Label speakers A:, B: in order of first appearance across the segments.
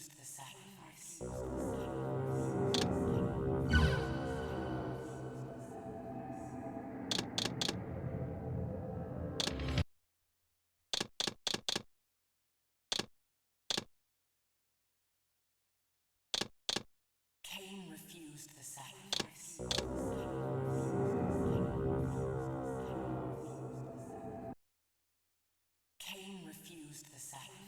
A: refused the sacrifice. Kain refused the sacrifice. Kain refused the sacrifice.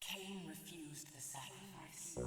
A: Kain refused the sacrifice.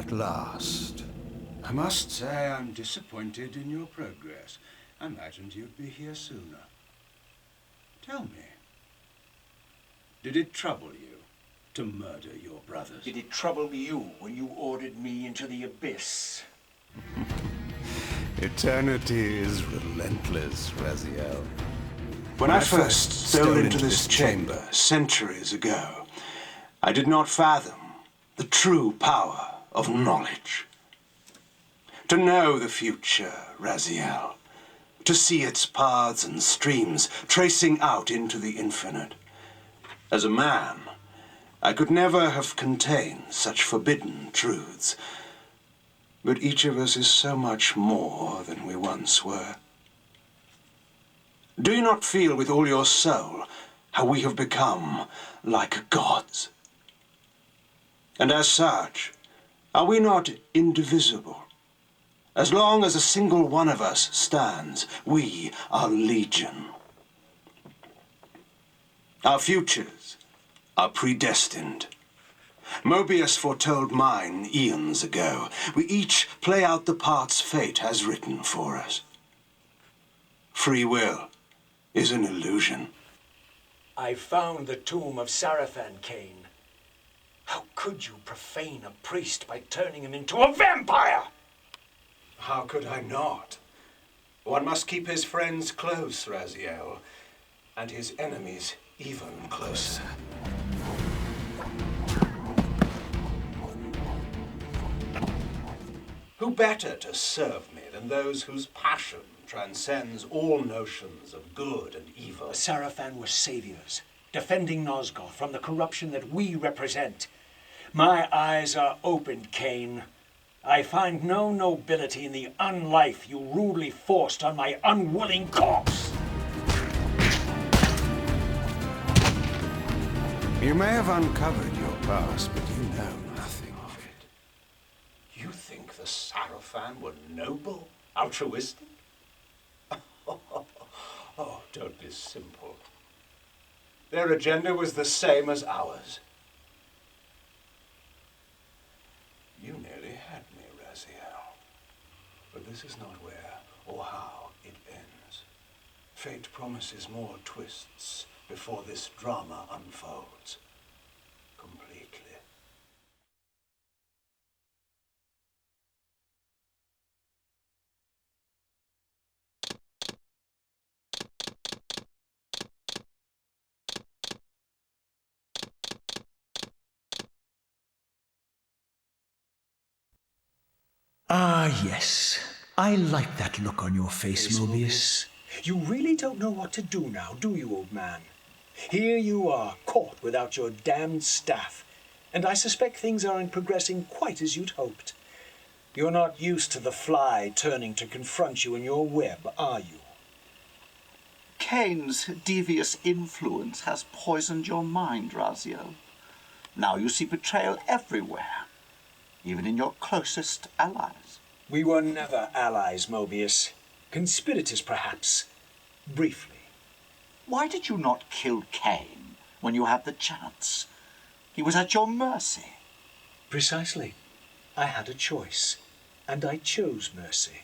B: At last. I must say I'm disappointed in your progress. I imagined you'd be here sooner. Tell me, did it trouble you to murder your brothers?
C: Did it trouble you when you ordered me into the abyss?
B: Eternity is relentless, Raziel.
D: When I first stole into this chamber centuries ago, I did not fathom the true power of knowledge. To know the future, Raziel, to see its paths and streams tracing out into the infinite. As a man, I could never have contained such forbidden truths. But each of us is so much more than we once were. Do you not feel with all your soul how we have become like gods? And as such, are we not indivisible? As long as a single one of us stands, we are legion. Our futures are predestined. Mobius foretold mine eons ago. We each play out the parts fate has written for us. Free will is an illusion.
C: I found the tomb of Sarafan, Kain. How could you profane a priest by turning him into a vampire?
D: How could I not? One must keep his friends close, Raziel, and his enemies even closer. Who better to serve me than those whose passion transcends all notions of good and evil?
C: The Sarafan were saviors, defending Nosgoth from the corruption that we represent. My eyes are opened, Kain. I find no nobility in the unlife you rudely forced on my unwilling corpse.
B: You may have uncovered your past, but you know nothing of it.
D: You think the Sarafan were noble, altruistic? Oh, don't be simple. Their agenda was the same as ours. You nearly had me, Raziel. But this is not where or how it ends. Fate promises more twists before this drama unfolds completely.
E: Ah, yes. I like that look on your face, Mobius.
C: You really don't know what to do now, do you, old man? Here you are, caught without your damned staff, and I suspect things aren't progressing quite as you'd hoped. You're not used to the fly turning to confront you in your web, are you?
F: Kain's devious influence has poisoned your mind, Raziel. Now you see betrayal everywhere, even in your closest allies.
C: We were never allies, Mobius. Conspirators, perhaps. Briefly.
F: Why did you not kill Kain when you had the chance? He was at your mercy.
C: Precisely. I had a choice, and I chose mercy.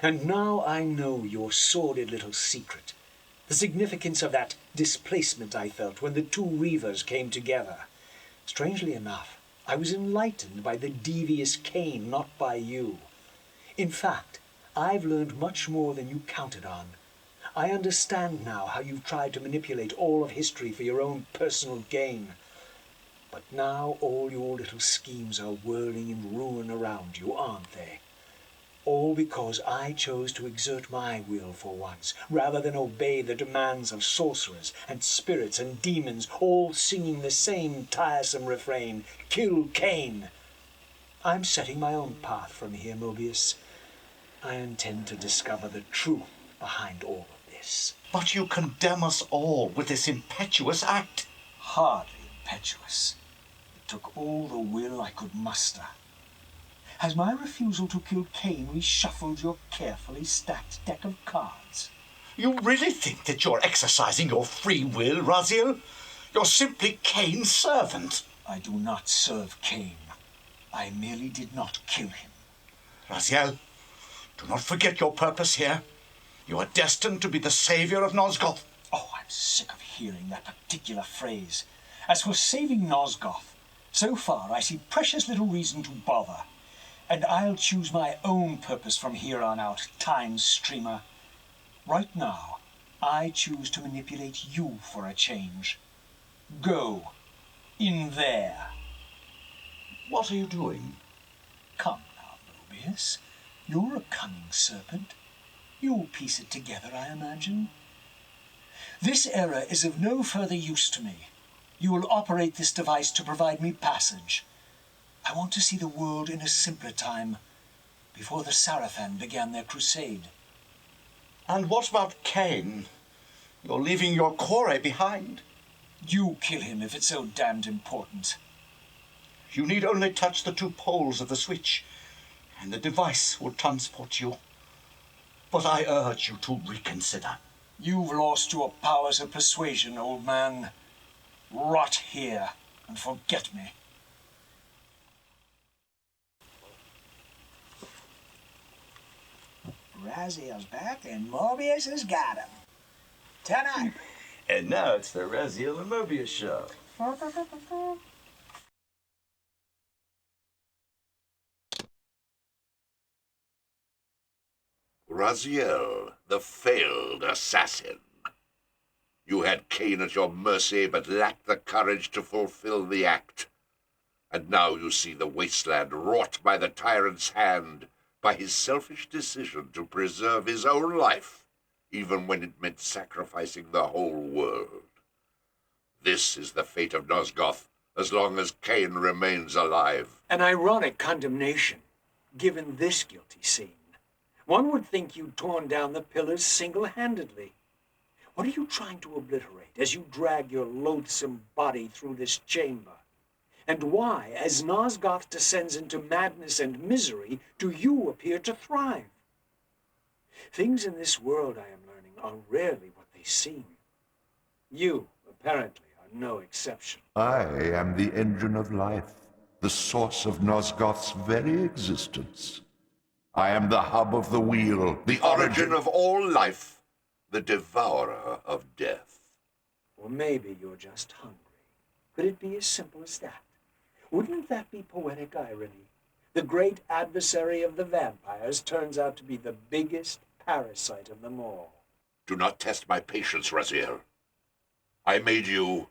C: And now I know your sordid little secret, the significance of that displacement I felt when the two Reavers came together. Strangely enough, I was enlightened by the devious Kain, not by you. In fact, I've learned much more than you counted on. I understand now how you've tried to manipulate all of history for your own personal gain. But now all your little schemes are whirling in ruin around you, aren't they? All because I chose to exert my will for once, rather than obey the demands of sorcerers and spirits and demons, all singing the same tiresome refrain, "Kill Kain." I'm setting my own path from here, Mobius. I intend to discover the truth behind all of this.
F: But you condemn us all with this impetuous act.
C: Hardly impetuous. It took all the will I could muster. Has my refusal to kill Kain reshuffled your carefully stacked deck of cards?
F: You really think that you're exercising your free will, Raziel? You're simply Kain's servant.
C: I do not serve Kain. I merely did not kill him.
F: Raziel, do not forget your purpose here. You are destined to be the savior of Nosgoth.
C: Oh, I'm sick of hearing that particular phrase. As for saving Nosgoth, so far I see precious little reason to bother. And I'll choose my own purpose from here on out, time streamer. Right now, I choose to manipulate you for a change. Go. In there.
F: What are you doing?
C: Come now, Mobius. You're a cunning serpent. You'll piece it together, I imagine. This error is of no further use to me. You will operate this device to provide me passage. I want to see the world in a simpler time, before the Sarafan began their crusade.
F: And what about Kain? You're leaving your core behind.
C: You kill him if it's so damned important.
F: You need only touch the 2 poles of the switch, and the device will transport you. But I urge you to reconsider.
C: You've lost your powers of persuasion, old man. Rot here and forget me.
G: Raziel's back and Mobius has got him. Tonight.
H: And now it's the Raziel and Mobius show.
I: Raziel, the failed assassin. You had Kain at your mercy, but lacked the courage to fulfill the act. And now you see the wasteland wrought by the tyrant's hand, by his selfish decision to preserve his own life, even when it meant sacrificing the whole world. This is the fate of Nosgoth, as long as Kain remains alive.
C: An ironic condemnation, given this guilty scene. One would think you'd torn down the pillars single-handedly. What are you trying to obliterate as you drag your loathsome body through this chamber? And why, as Nosgoth descends into madness and misery, do you appear to thrive? Things in this world, I am learning, are rarely what they seem. You, apparently, are no exception.
J: I am the engine of life, the source of Nosgoth's very existence. I am the hub of the wheel,
I: The origin of all life, the devourer of death.
C: Or maybe you're just hungry. Could it be as simple as that? Wouldn't that be poetic irony? The great adversary of the vampires turns out to be the biggest parasite of them all.
I: Do not test my patience, Raziel. I made you,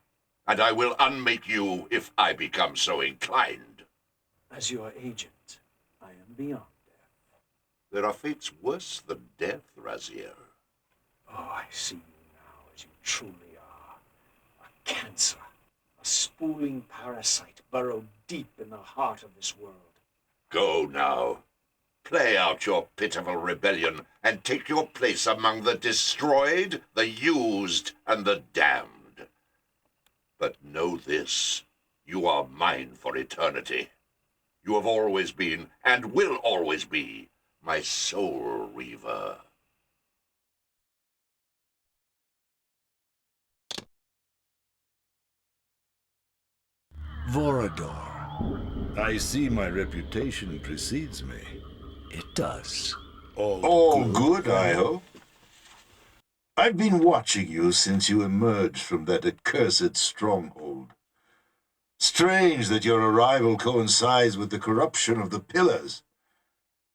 I: and I will unmake you if I become so inclined.
C: As your agent, I am beyond death.
I: There are fates worse than death, Raziel.
C: Oh, I see you now as you truly are. A cancer. A spooling parasite burrowed deep in the heart of this world.
I: Go now. Play out your pitiful rebellion and take your place among the destroyed, the used, and the damned. But know this, you are mine for eternity. You have always been, and will always be, my soul Reaver.
K: Vorador. I see my reputation precedes me.
E: It does.
D: All good, I hope. I've been watching you since you emerged from that accursed stronghold. Strange that your arrival coincides with the corruption of the Pillars.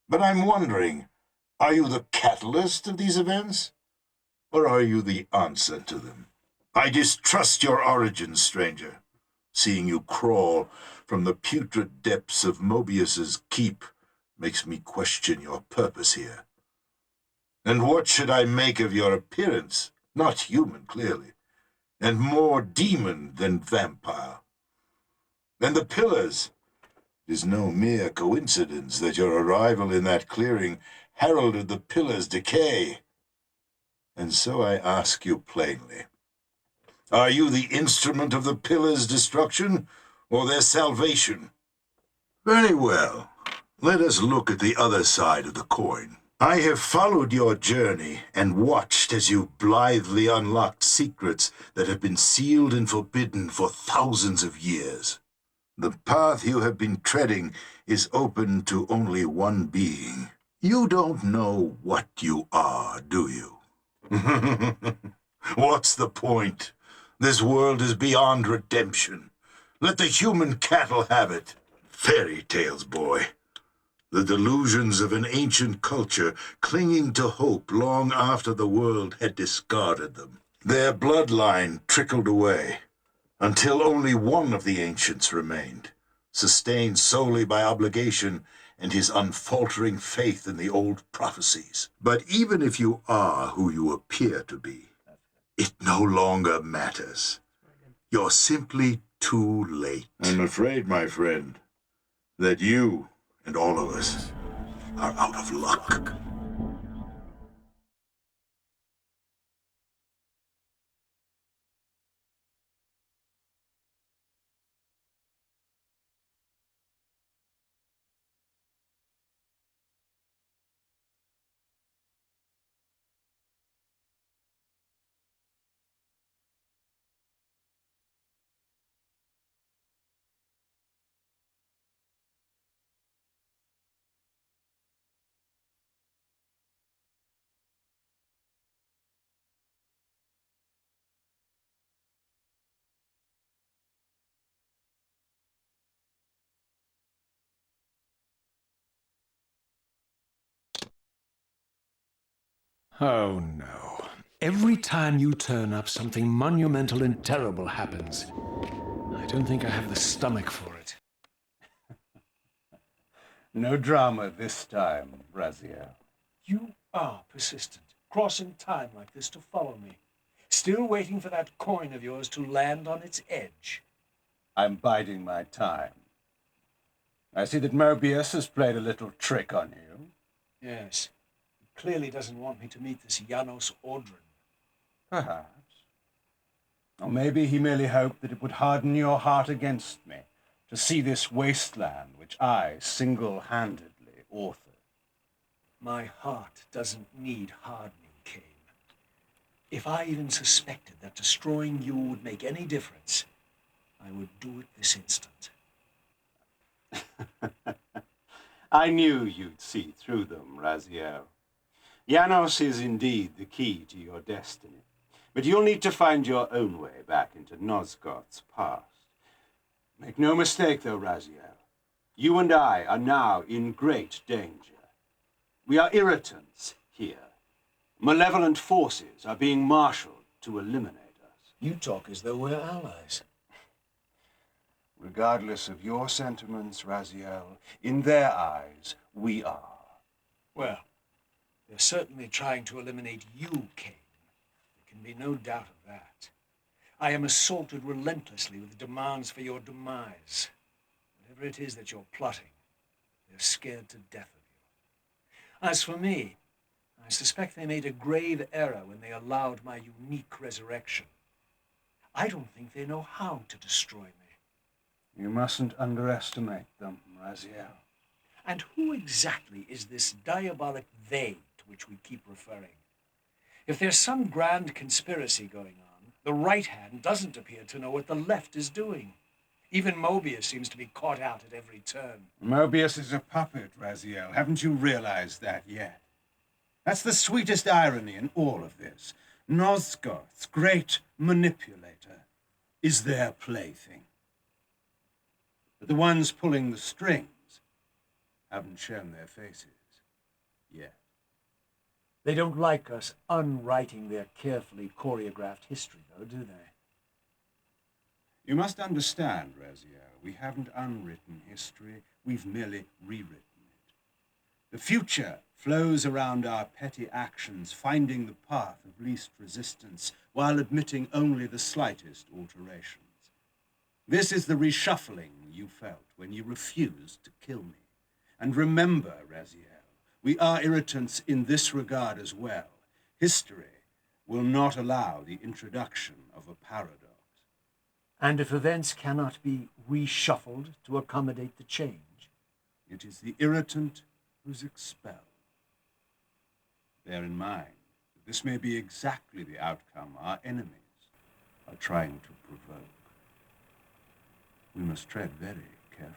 D: But I'm wondering, are you the catalyst of these events? Or are you the answer to them? I distrust your origins, stranger. Seeing you crawl from the putrid depths of Mobius's keep makes me question your purpose here. And what should I make of your appearance? Not human, clearly, and more demon than vampire. And the Pillars. It is no mere coincidence that your arrival in that clearing heralded the Pillars' decay. And so I ask you plainly, are you the instrument of the Pillars' destruction, or their salvation? Very well. Let us look at the other side of the coin. I have followed your journey and watched as you blithely unlocked secrets that have been sealed and forbidden for thousands of years.
K: The path you have been treading is open to only one being. You don't know what you are, do you? What's the point? This world is beyond redemption. Let the human cattle have it. Fairy tales, boy. The delusions of an ancient culture clinging to hope long after the world had discarded them. Their bloodline trickled away, until only one of the ancients remained, sustained solely by obligation and his unfaltering faith in the old prophecies. But even if you are who you appear to be, it no longer matters. You're simply too late. I'm afraid, my friend, that you and all of us are out of luck.
E: Oh, no. Every time you turn up, something monumental and terrible happens. I don't think I have the stomach for it.
B: No drama this time, Raziel.
C: You are persistent, crossing time like this to follow me. Still waiting for that coin of yours to land on its edge.
B: I'm biding my time. I see that Mobius has played a little trick on you.
C: Yes. He clearly doesn't want me to meet this Janos Audrin.
B: Perhaps. Or maybe he merely hoped that it would harden your heart against me, to see this wasteland which I single-handedly authored.
C: My heart doesn't need hardening, Kain. If I even suspected that destroying you would make any difference, I would do it this instant.
B: I knew you'd see through them, Raziel. Janos is indeed the key to your destiny, but you'll need to find your own way back into Nosgoth's past. Make no mistake, though, Raziel. You and I are now in great danger. We are irritants here. Malevolent forces are being marshaled to eliminate us.
C: You talk as though we're allies.
B: Regardless of your sentiments, Raziel, in their eyes, we are.
C: Well, they're certainly trying to eliminate you, Kain. There can be no doubt of that. I am assaulted relentlessly with demands for your demise. Whatever it is that you're plotting, they're scared to death of you. As for me, I suspect they made a grave error when they allowed my unique resurrection. I don't think they know how to destroy me.
B: You mustn't underestimate them, Raziel.
C: And who exactly is this diabolic they to which we keep referring? If there's some grand conspiracy going on, the right hand doesn't appear to know what the left is doing. Even Mobius seems to be caught out at every turn.
B: Mobius is a puppet, Raziel. Haven't you realized that yet? That's the sweetest irony in all of this. Nosgoth's great manipulator is their plaything. But the ones pulling the strings haven't shown their faces yet.
C: They don't like us unwriting their carefully choreographed history, though, do they?
B: You must understand, Raziel, we haven't unwritten history, we've merely rewritten it. The future flows around our petty actions, finding the path of least resistance, while admitting only the slightest alterations. This is the reshuffling you felt when you refused to kill me. And remember, Raziel, we are irritants in this regard as well. History will not allow the introduction of a paradox.
C: And if events cannot be reshuffled to accommodate the change?
B: It is the irritant who's expelled. Bear in mind that this may be exactly the outcome our enemies are trying to provoke. We must tread very carefully.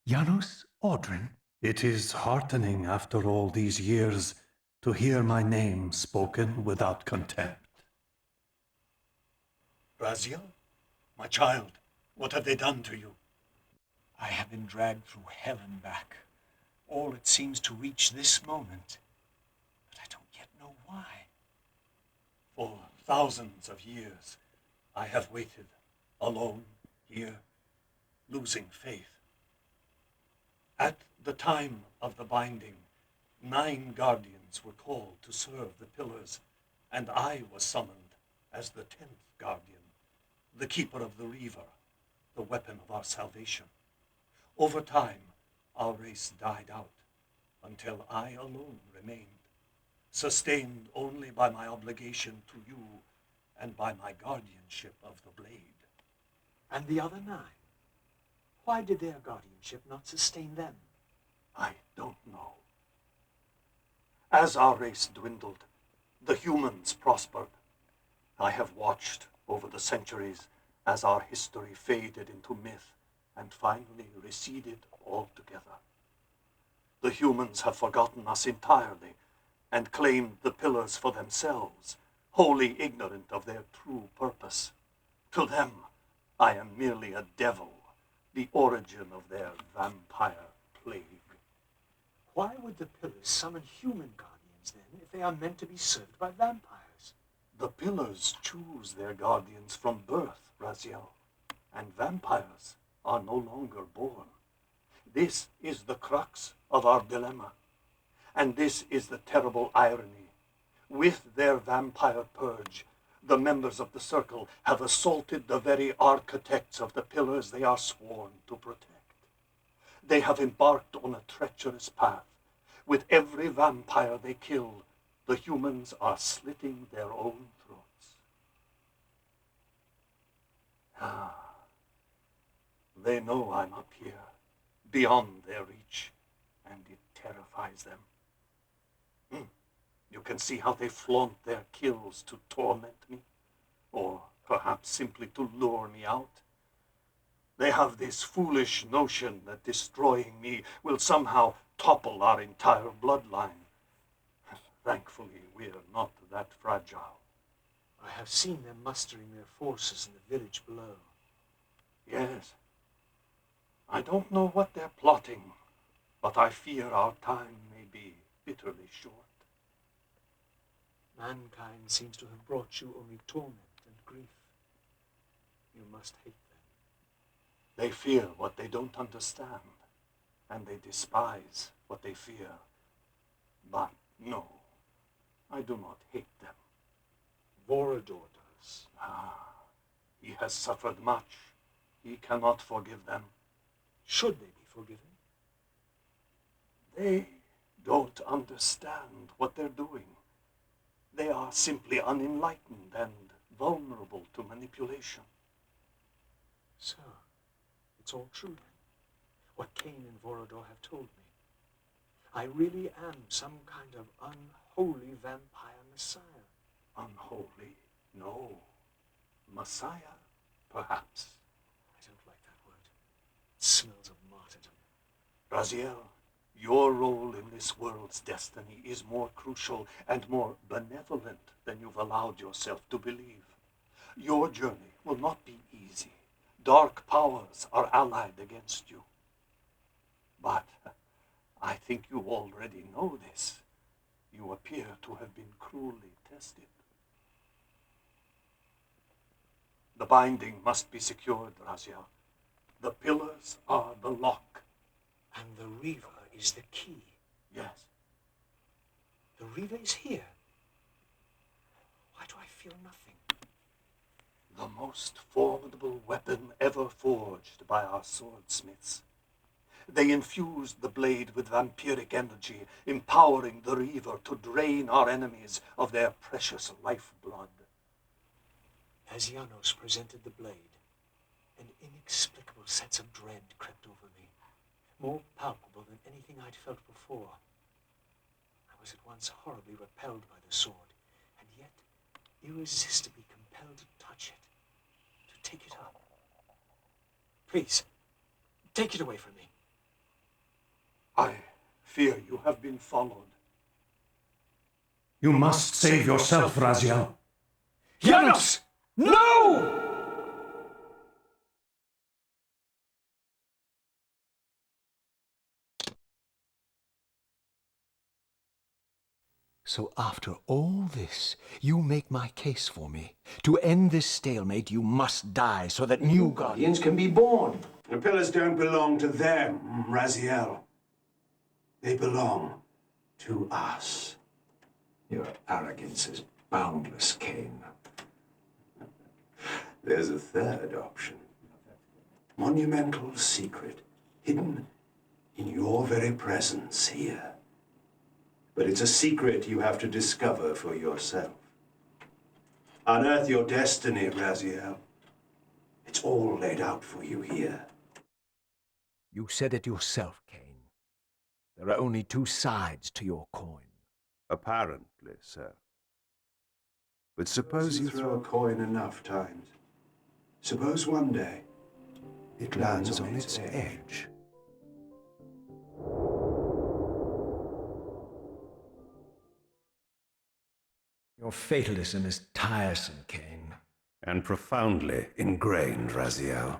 E: Janus Audrin? It is heartening after all these years to hear my name spoken without contempt.
C: Raziel, my child, what have they done to you? I have been dragged through hell and back. All it seems to reach this moment, but I don't yet know why. For thousands of years, I have waited, alone, here, losing faith. At the time of the binding, 9 guardians were called to serve the pillars, and I was summoned as the 10th guardian, the keeper of the Reaver, the weapon of our salvation. Over time, our race died out, until I alone remained, sustained only by my obligation to you and by my guardianship of the blade.
G: And the other 9? Why did their guardianship not sustain them?
C: I don't know. As our race dwindled, the humans prospered. I have watched over the centuries as our history faded into myth and finally receded altogether. The humans have forgotten us entirely and claimed the pillars for themselves, wholly ignorant of their true purpose. To them, I am merely a devil, the origin of their vampire plague.
G: Why would the pillars summon human guardians then if they are meant to be served by vampires?
C: The pillars choose their guardians from birth, Raziel, and vampires are no longer born. This is the crux of our dilemma, and this is the terrible irony. With their vampire purge, the members of the Circle have assaulted the very architects of the pillars they are sworn to protect. They have embarked on a treacherous path. With every vampire they kill, the humans are slitting their own throats. They know I'm up here, beyond their reach, and it terrifies them. You can see how they flaunt their kills to torment me, or perhaps simply to lure me out. They have this foolish notion that destroying me will somehow topple our entire bloodline. Thankfully, we're not that fragile.
G: I have seen them mustering their forces in the village below.
C: Yes. I don't know what they're plotting, but I fear our time may be bitterly short.
G: Mankind seems to have brought you only torment and grief. You must hate them.
C: They fear what they don't understand, and they despise what they fear. But no, I do not hate them.
G: Vorador does.
C: He has suffered much. He cannot forgive them.
G: Should they be forgiven?
C: They don't understand what they're doing. They are simply unenlightened and vulnerable to manipulation.
G: So, it's all true then, what Kain and Vorador have told me. I really am some kind of unholy vampire messiah.
C: Unholy? No. Messiah? Perhaps.
G: I don't like that word. It smells of martyrdom.
C: Raziel, your role in this world's destiny is more crucial and more benevolent than you've allowed yourself to believe.
G: Your journey will not be easy. Dark powers are allied against you. But I think you already know this. You appear to have been cruelly tested. The binding must be secured, Raziel. The pillars are the lock.
C: And the Reaver is the key.
G: Yes.
C: The Reaver is here. Why do I feel nothing?
G: The most formidable weapon ever forged by our swordsmiths. They infused the blade with vampiric energy, empowering the Reaver to drain our enemies of their precious lifeblood.
C: As Janos presented the blade, an inexplicable sense of dread crept over me, more palpable than anything I'd felt before. I was at once horribly repelled by the sword, and yet irresistibly compelled to touch it, to take it up. Please, take it away from me.
G: I fear you have been followed.
E: You must save yourself, Raziel.
C: Janos! No! So after all this, you make my case for me. To end this stalemate, you must die so that new guardians can be born.
D: The pillars don't belong to them, Raziel. They belong to us.
E: Your arrogance is boundless, Kain.
D: There's a third option. Monumental secret, hidden in your very presence here. But it's a secret you have to discover for yourself. Unearth your destiny, Raziel. It's all laid out for you here.
C: You said it yourself, Kain. There are only two sides to your coin.
J: Apparently, sir. But suppose you
D: throw a coin enough times. Suppose one day it lands on its edge.
E: Your fatalism is tiresome, Kain.
J: and profoundly ingrained, Raziel.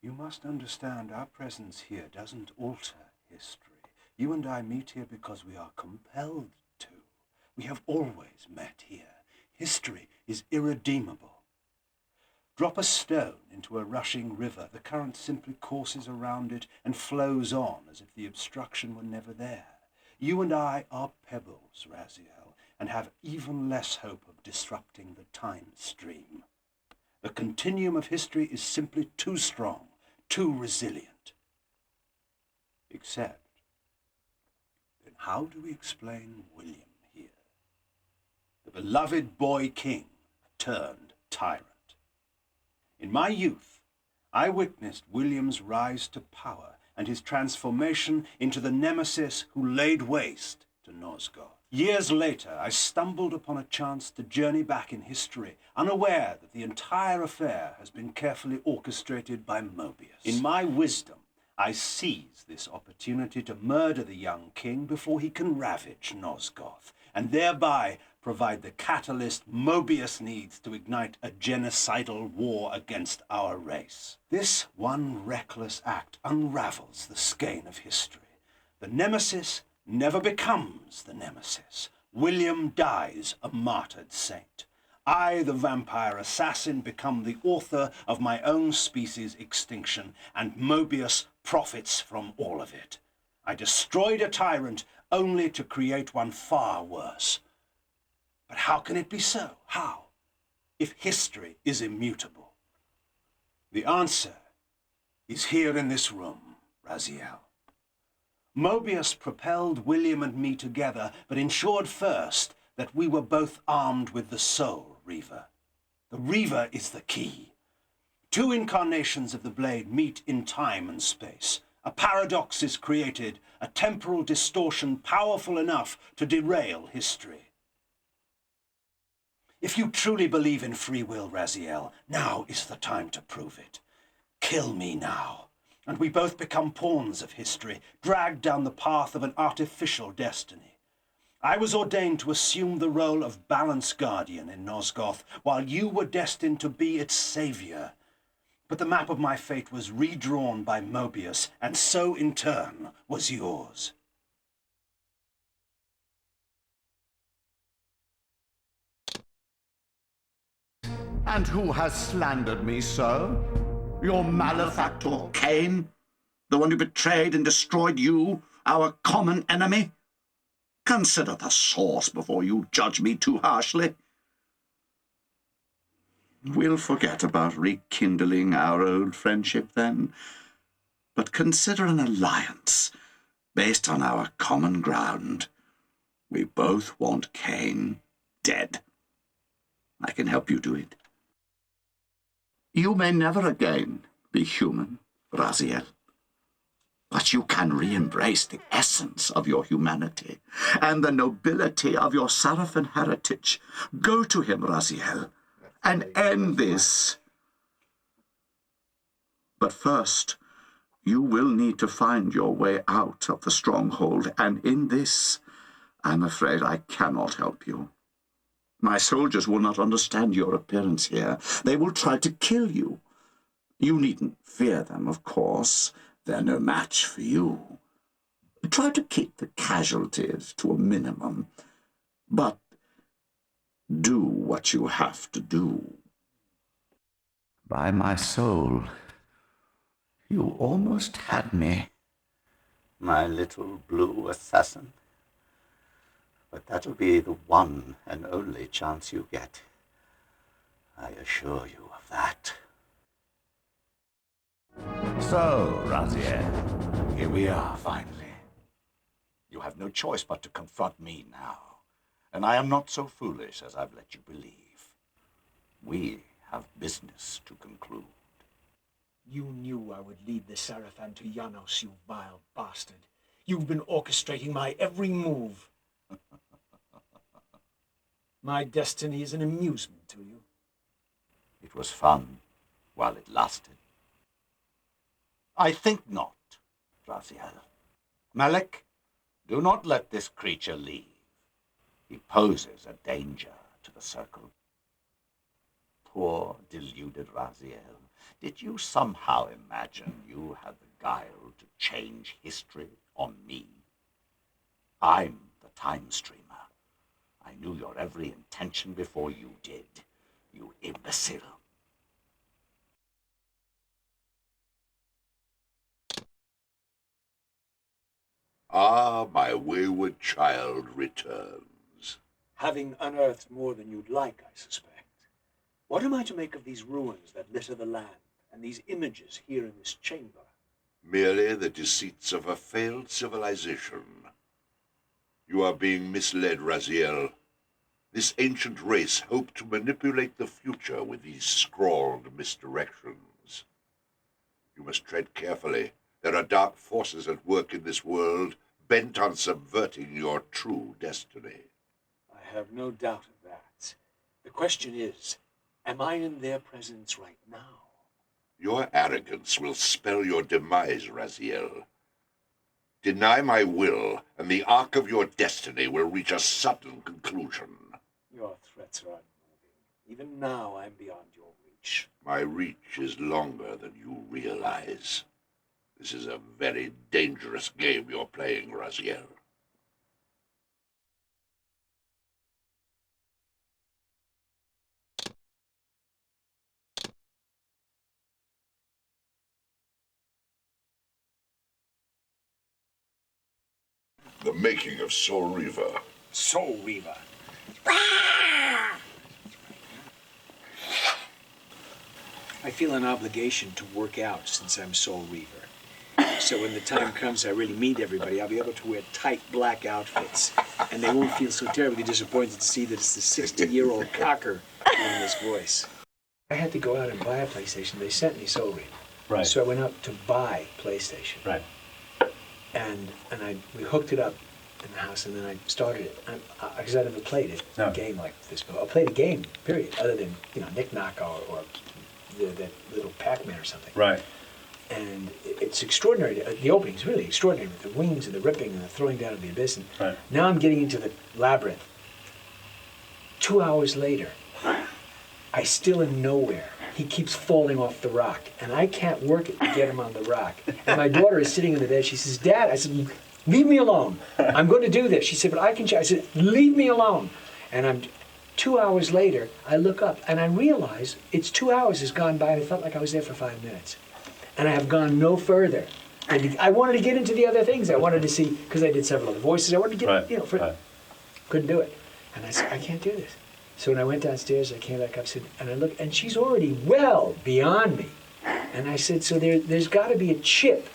B: You must understand our presence here doesn't alter history. You and I meet here because we are compelled to. We have always met here. History is irredeemable. Drop a stone into a rushing river, the current simply courses around it and flows on as if the obstruction were never there. You and I are pebbles, Raziel, and have even less hope of disrupting the time stream. The continuum of history is simply too strong, too resilient. Except, then how do we explain William here? The beloved boy king turned tyrant. In my youth, I witnessed William's rise to power and his transformation into the nemesis who laid waste to Nosgoth. Years later, I stumbled upon a chance to journey back in history, unaware that the entire affair has been carefully orchestrated by Mobius. In my wisdom, I seize this opportunity to murder the young king before he can ravage Nosgoth, and thereby provide the catalyst Mobius needs to ignite a genocidal war against our race. This one reckless act unravels the skein of history. The nemesis never becomes the nemesis. William dies a martyred saint. I, the vampire assassin, become the author of my own species' extinction, and Mobius profits from all of it. I destroyed a tyrant only to create one far worse. But how can it be so? How? If history is immutable. The answer is here in this room, Raziel. Mobius propelled William and me together, but ensured first that we were both armed with the soul Reaver. The Reaver is the key. Two incarnations of the blade meet in time and space. A paradox is created, a temporal distortion powerful enough to derail history. If you truly believe in free will, Raziel, now is the time to prove it. Kill me now, and we both become pawns of history, dragged down the path of an artificial destiny. I was ordained to assume the role of balance guardian in Nosgoth, while you were destined to be its savior. But the map of my fate was redrawn by Mobius, and so in turn was yours.
J: And who has slandered me so? Your malefactor
F: Kain, the one who betrayed and destroyed you, our common enemy? Consider the source before you judge me too harshly. We'll forget about rekindling our old friendship then, but consider an alliance based on our common ground. We both want Kain dead. I can help you do it. You may never again be human, Raziel. But you can re-embrace the essence of your humanity and the nobility of your Sarafan heritage. Go to him, Raziel, and end this. But first, you will need to find your way out of the stronghold, and in this, I'm afraid I cannot help you. My soldiers will not understand your appearance here. They will try to kill you. You needn't fear them, of course. They're no match for you. Try to keep the casualties to a minimum, but do what you have to do.
L: By my soul, you almost had me.
F: My little blue assassin. But that'll be the one and only chance you get. I assure you of that.
L: So, Raziel,
F: Here we are, finally. You have no choice but to confront me now. And I am not so foolish as I've let you believe. We have business to conclude.
C: You knew I would lead the Sarafan to Janos, you vile bastard. You've been orchestrating my every move. My destiny is an amusement to you.
F: It was fun while it lasted. I think not, Raziel. Malek, do not let this creature leave. He poses a danger to the circle. Poor, deluded Raziel. Did you somehow imagine you had the guile to change history on me? I'm the time streamer. I knew your every intention before you did, you imbecile.
I: Ah, my wayward child returns.
C: Having unearthed more than you'd like, I suspect. What am I to make of these ruins that litter the land, and these images here in this chamber?
I: Merely the deceits of a failed civilization. You are being misled, Raziel. This ancient race hoped to manipulate the future with these scrawled misdirections. You must tread carefully. There are dark forces at work in this world, bent on subverting your true destiny.
C: I have no doubt of that. The question is, am I in their presence right now?
I: Your arrogance will spell your demise, Raziel. Deny my will, and the arc of your destiny will reach a sudden conclusion.
C: Your threats are unmoving. Even now, I'm beyond your reach.
I: My reach is longer than you realize. This is a very dangerous game you're playing, Raziel. The making of Soul Reaver.
C: Soul Reaver. I feel an obligation to work out since I'm Soul Reaver. So when the time comes I really meet everybody, I'll be able to wear tight black outfits. And they won't feel so terribly disappointed to see that it's the 60-year-old cocker doing this voice. I had to go out and buy a PlayStation. They sent me Soul Reaver.
G: Right.
C: So I went out to buy PlayStation.
G: Right.
C: And we hooked it up in the house, and then I started it. Because I never played a game like this before. I played a game, period, other than, Knick-Knack or that little Pac-Man or something.
G: Right.
C: And it's extraordinary. The opening's really extraordinary with the wings and the ripping and the throwing down of the abyss. And
M: Right.
C: now I'm getting into the labyrinth. 2 hours later, I still am nowhere. He keeps falling off the rock, and I can't work it to get him on the rock. And my daughter is sitting in the bed. She says, "Dad," I said, "leave me alone. I'm going to do this." She said, "But I can." I said, "Leave me alone." And 2 hours later, I look up and I realize it's 2 hours has gone by, and it felt like I was there for 5 minutes. And I have gone no further. And I wanted to get into the other things. I wanted to see, because I did several other voices, I wanted to get, couldn't do it. And I said, I can't do this. So when I went downstairs, I came back up, and I looked, and she's already well beyond me. And I said, so there's got to be a chip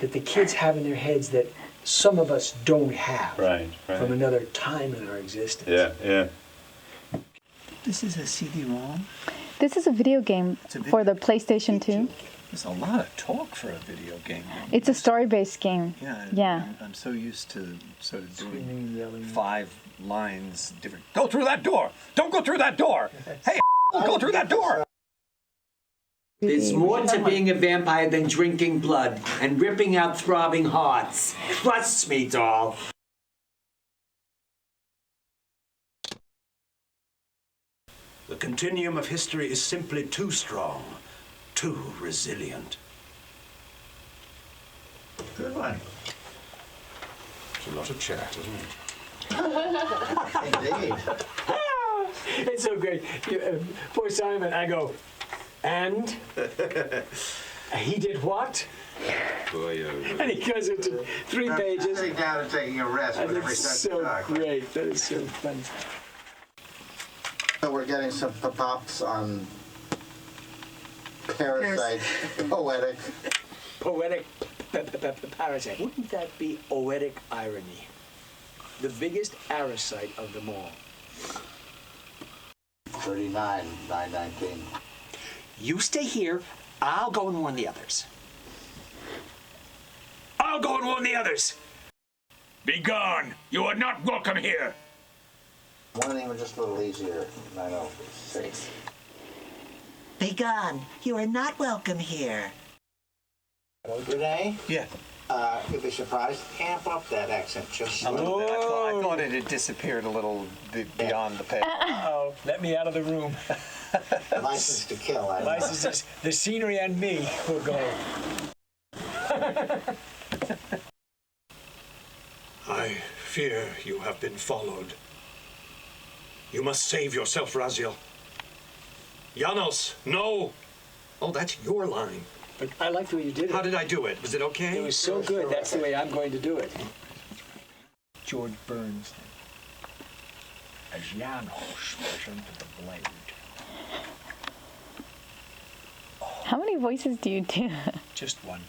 C: that the kids have in their heads that some of us don't have from another time in our existence.
M: Yeah.
N: This is a CD-ROM?
O: This is a video game for the PlayStation 2.
N: There's a lot of talk for a video game.
O: It's a story-based game.
N: Yeah. I'm so used to sort of doing 5 lines different. Go through that door! Don't go through that door! Hey, go through that door!
C: There's more to being a vampire than drinking blood and ripping out throbbing hearts. Trust me, doll.
D: The continuum of history is simply too strong, too resilient.
L: Good one.
B: It's a lot of chat, isn't it?
L: Indeed.
C: It's so great. Poor Simon, I go, and he did what? And he goes into 3 pages.
L: Sitting down and taking a rest.
C: And it's so great. That is so funny.
L: So we're getting some pops on Parasite, poetic.
C: Poetic parasite. Wouldn't that be oetic irony? The biggest parasite of them all.
L: 39,919.
C: You stay here. I'll go and warn the others. I'll go and warn the others.
P: Be gone. You are not welcome here.
L: One name was just a little easier. 906.
Q: Be gone. You are not welcome here.
L: Renee?
N: Yeah.
L: You'll be surprised. Amp up that accent just
N: A little bit. I thought it had disappeared a little beyond the page.
C: Oh, let me out of the room.
L: License to kill.
C: License. The scenery and me will go.
K: I fear you have been followed. You must save yourself, Raziel. Janos, no! Oh, that's your line.
C: But I like the way you did it.
K: How did I do it? Was it okay?
C: It was so good. That's the way I'm going to do it. George Burns. As Janos version of the blade.
O: How many voices do you do?
C: Just one.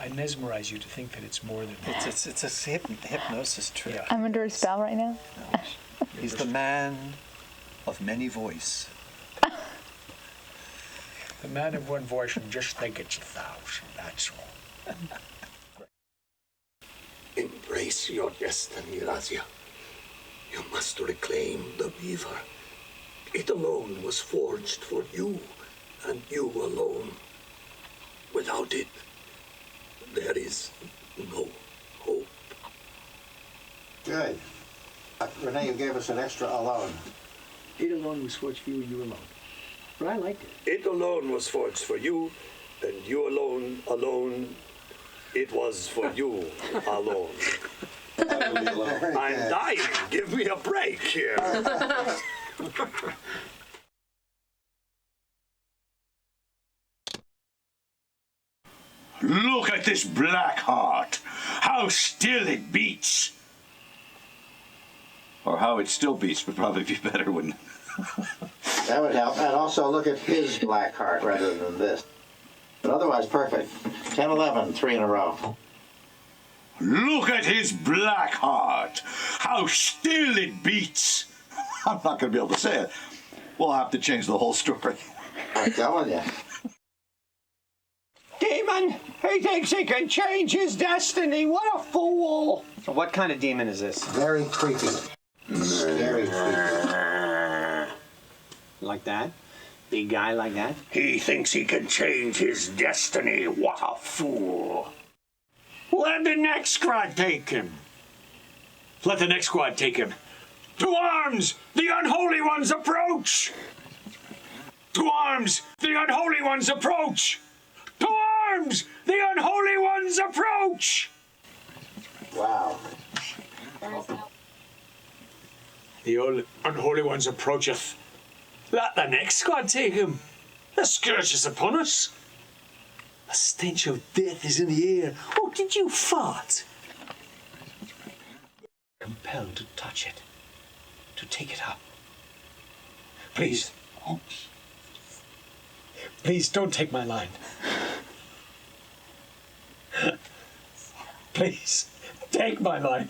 C: I mesmerize you to think that it's more than one.
N: It's a hypnosis trick.
C: Yeah.
O: I'm under a spell right now.
N: He's the man of many voice.
C: The man of one voice and just think it's 1,000. That's all.
R: Embrace your destiny, Razia. You must reclaim the Reaver. It alone was forged for you, and you alone. Without it, there is no hope.
L: Good. Renee, you gave us an extra alone.
C: It alone was forged for you, you alone. But I liked it.
R: It alone was forged for you, and you alone, it was for you alone. I'm dying. Give me a break here.
K: Look at this black heart. How still it beats. Or how it still beats would probably be better, wouldn't it?
L: That would help. And also look at his black heart rather than this. But otherwise, perfect. 10, 11, 3 in a row.
K: Look at his black heart. How still it beats. I'm not going to be able to say it. We'll have to change the whole story.
L: I'm telling you.
S: Demon! He thinks he can change his destiny. What a fool!
T: What kind of demon is this?
L: Very creepy. Very creepy.
T: Like that?
S: Big guy like that?
R: He thinks he can change his destiny. What a fool.
S: Let the next squad take him. Let the next squad take him. To arms! The unholy ones approach! To arms! The unholy ones approach! To arms! The unholy ones approach!
L: Wow.
S: The unholy ones approacheth. Let the next squad take him. The scourge is upon us. The stench of death is in the air. Oh, did you fart? Compelled to touch it, to take it up. Please. Oh. Please don't take my line. Please, take my line.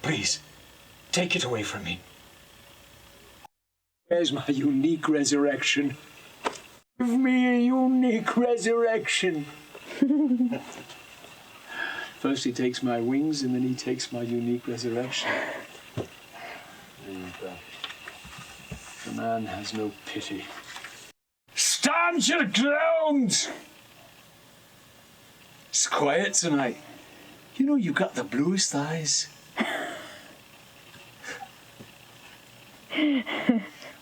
S: Please, take it away from me. Where's my unique resurrection? Give me a unique resurrection. First he takes my wings, and then he takes my unique resurrection. And the man has no pity. Stand your ground! It's quiet tonight. You know, you got the bluest eyes.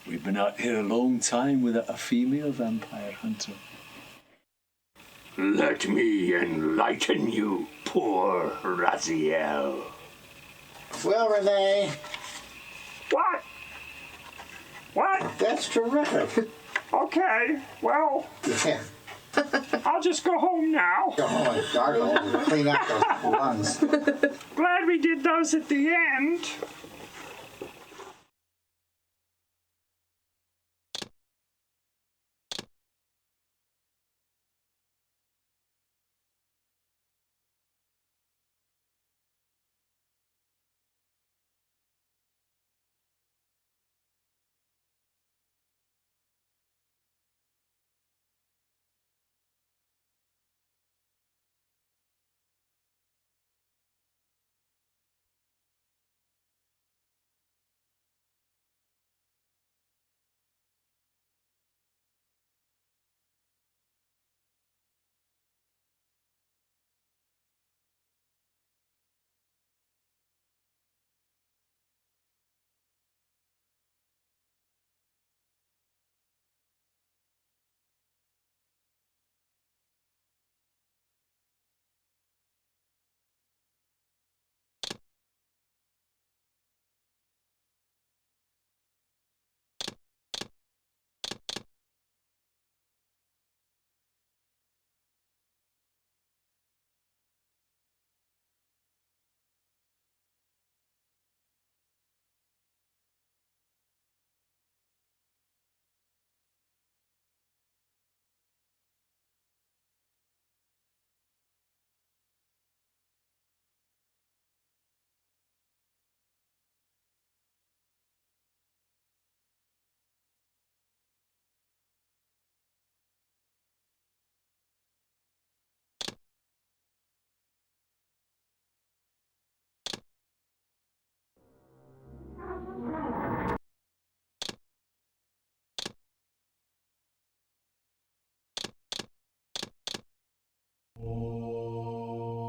S: We've been out here a long time without a female vampire hunter.
R: Let me enlighten you, poor Raziel.
L: Well, Renee.
S: What? What?
L: That's terrific.
S: Okay, well,
L: Yeah.
S: I'll just go home now.
L: Go home and gargle and clean out those lungs.
S: Glad we did those at the end.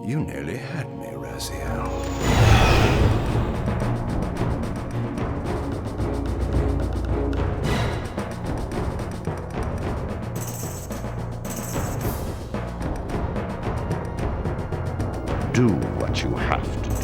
B: You nearly had me, Raziel.
J: Do what you have to do.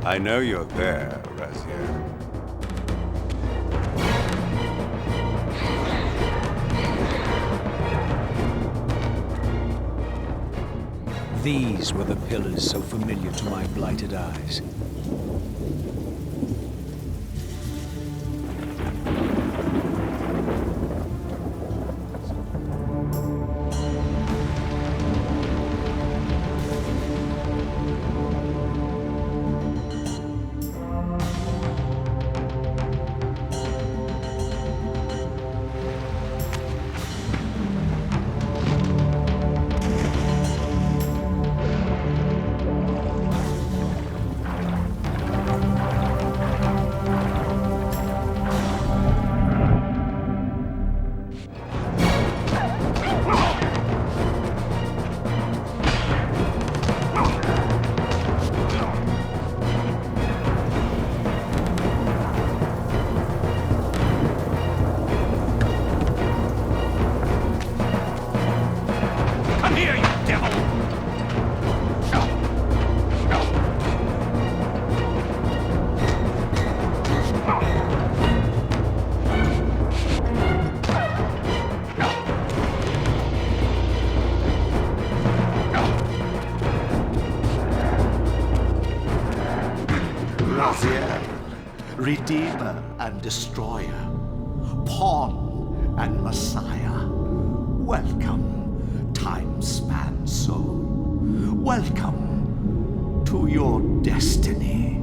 B: I know you're there, Raziel.
E: These were the pillars so familiar to my blighted eyes.
M: Redeemer and Destroyer, Pawn and Messiah. Welcome, time-span soul. Welcome to your destiny.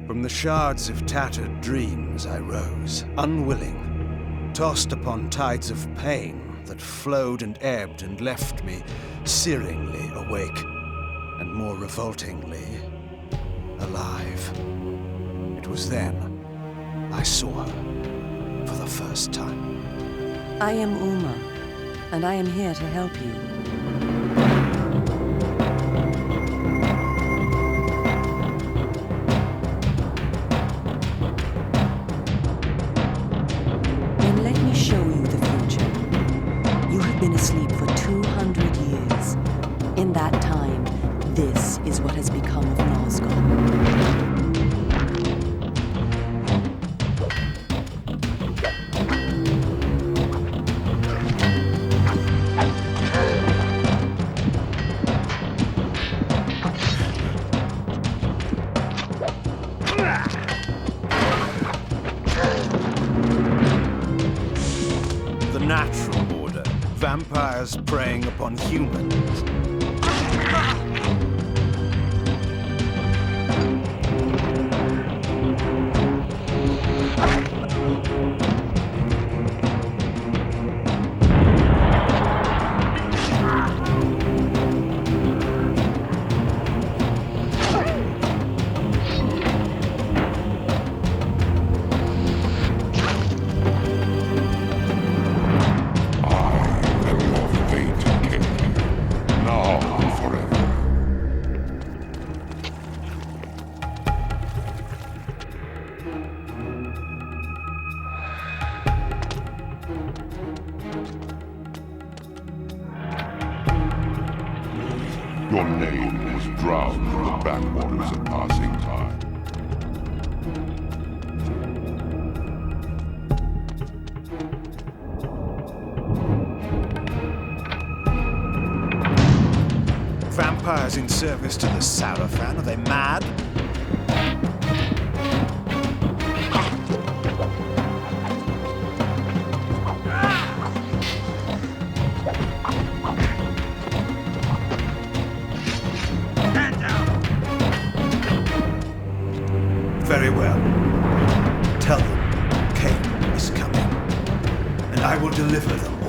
B: From the shards of tattered dreams I rose, unwilling, tossed upon tides of pain that flowed and ebbed and left me searingly awake, and more revoltingly, alive. It was then I saw her for the first time.
U: I am Uma, and I am here to help you. Asleep for 200 years. In that time, this is what has become of Nosgoth.
B: The natural order. Vampires preying upon humans.
J: Your name was drowned in the backwaters of passing time.
A: vampires in service to the Sarafan? Are they mad? Very well. Tell them Kain is coming, and I will deliver them all.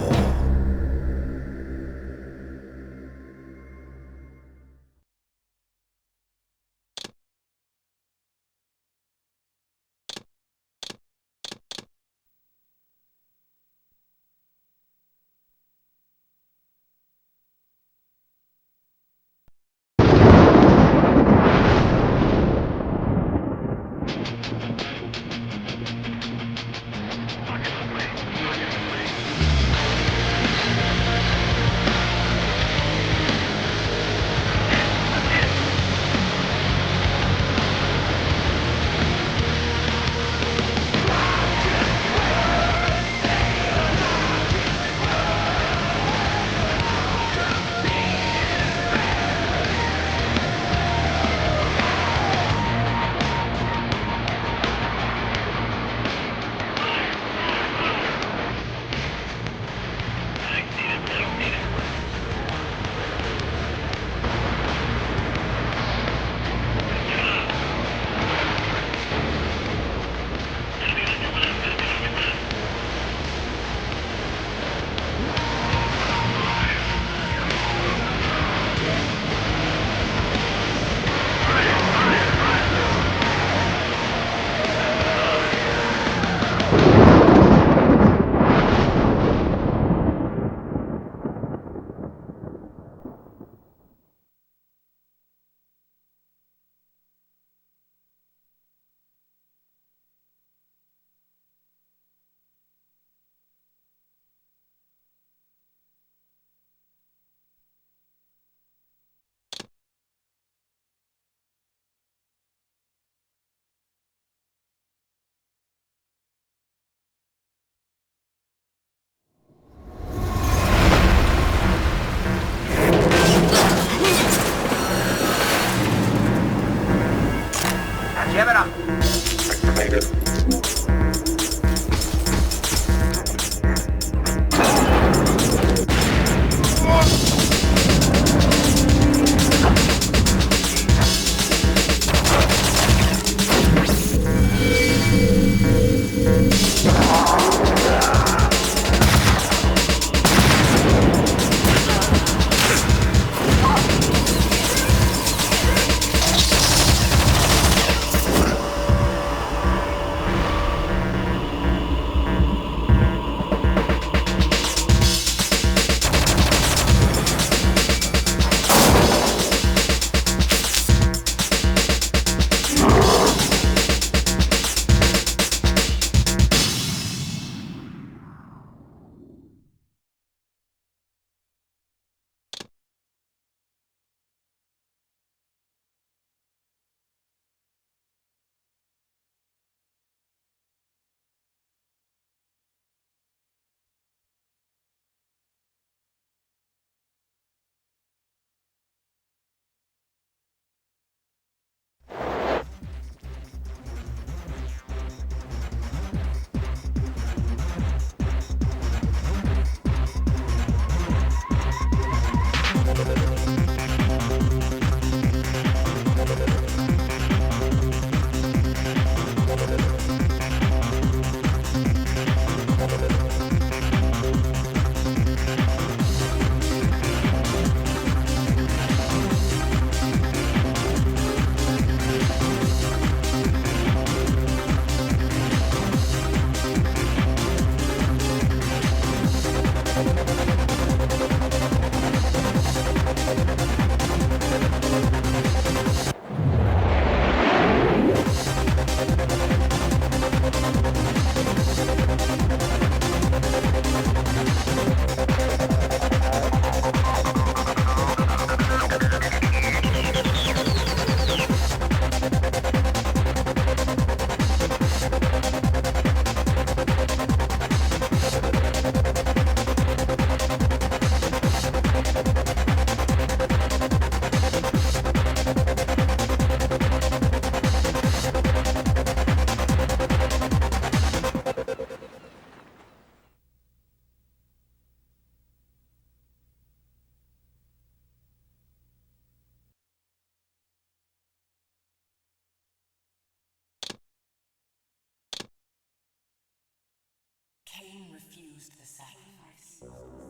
U: Kain refused the sacrifice.